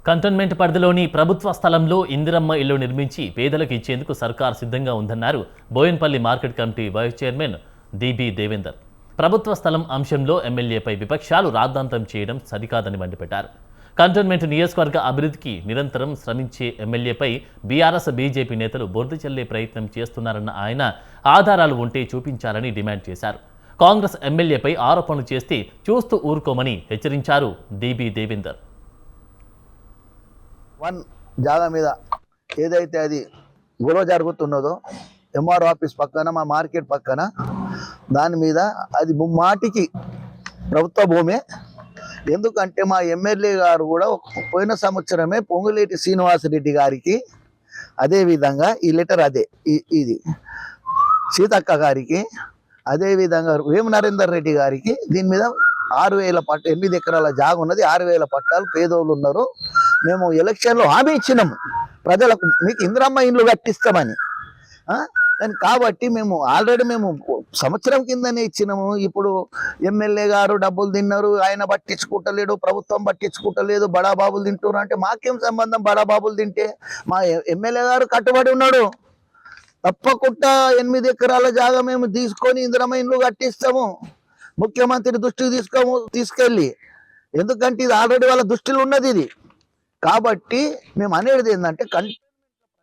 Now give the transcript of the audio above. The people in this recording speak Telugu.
కంటోన్మెంట్ పరిధిలోని ప్రభుత్వ స్థలంలో ఇందిరమ్మ ఇల్లు నిర్మించి పేదలకు ఇచ్చేందుకు సర్కార్ సిద్ధంగా ఉందన్నారు Boyanpally market committee vice chairman DB Devender. ప్రభుత్వ స్థలం అంశంలో ఎమ్మెల్యేపై విపక్షాలు రాద్ధాంతం చేయడం సరికాదని మండిపెట్టారు. కంటోన్మెంట్ నియోజకవర్గ అభివృద్ధికి నిరంతరం శ్రమించే ఎమ్మెల్యేపై బీఆర్ఎస్ బీజేపీ నేతలు బురద చల్లే ప్రయత్నం చేస్తున్నారన్న ఆయన ఆధారాలు ఉంటే చూపించాలని డిమాండ్ చేశారు. కాంగ్రెస్ ఎమ్మెల్యేపై ఆరోపణలు చేస్తే చూస్తూ ఊరుకోమని హెచ్చరించారు డిబి దేవేందర్. వన్ జాగా మీద ఏదైతే అది గొడవ జరుగుతున్నదో ఎంఆర్ఓ ఆఫీస్ పక్కన మా మార్కెట్ పక్కన దాని మీద అది ముమ్మాటికి ప్రభుత్వ భూమే. ఎందుకంటే మా ఎమ్మెల్యే గారు కూడా పోయిన సంవత్సరమే పొంగులేటి శ్రీనివాసరెడ్డి గారికి అదేవిధంగా ఈ లెటర్ ఇది సీతక్క గారికి అదేవిధంగా వేము నరేందర్ రెడ్డి గారికి దీని మీద 6,000 పట్టాలు 8 ఎకరాల జాగా ఉన్నది. 6,000 పట్టాలు పేదోళ్ళు ఉన్నారు. మేము ఎలక్షన్లో హామీ ఇచ్చినాము ప్రజలకు, మీకు ఇందిరమ్మ ఇండ్లు కట్టిస్తామని. కాబట్టి మేము ఆల్రెడీ సంవత్సరం కిందనే ఇచ్చినాము. ఇప్పుడు ఎమ్మెల్యే గారు డబ్బులు తిన్నారు, ఆయన పట్టించుకుంటలేడు, ప్రభుత్వం పట్టించుకుంటలేదు, బడాబాబులు తింటున్నారు. అంటే మాకేం సంబంధం? బడాబాబులు తింటే మా ఎమ్మెల్యే గారు కట్టుబడి ఉన్నాడు. తప్పకుండా 8 ఎకరాల జాగా మేము తీసుకొని ఇందిరమ్మ ఇండ్లు కట్టిస్తాము. ముఖ్యమంత్రి దృష్టికి తీసుకెళ్ళి, ఎందుకంటే ఇది ఆల్రెడీ వాళ్ళ దృష్టిలో ఉన్నది ఇది. కాబట్టి మేము అనేది ఏంటంటే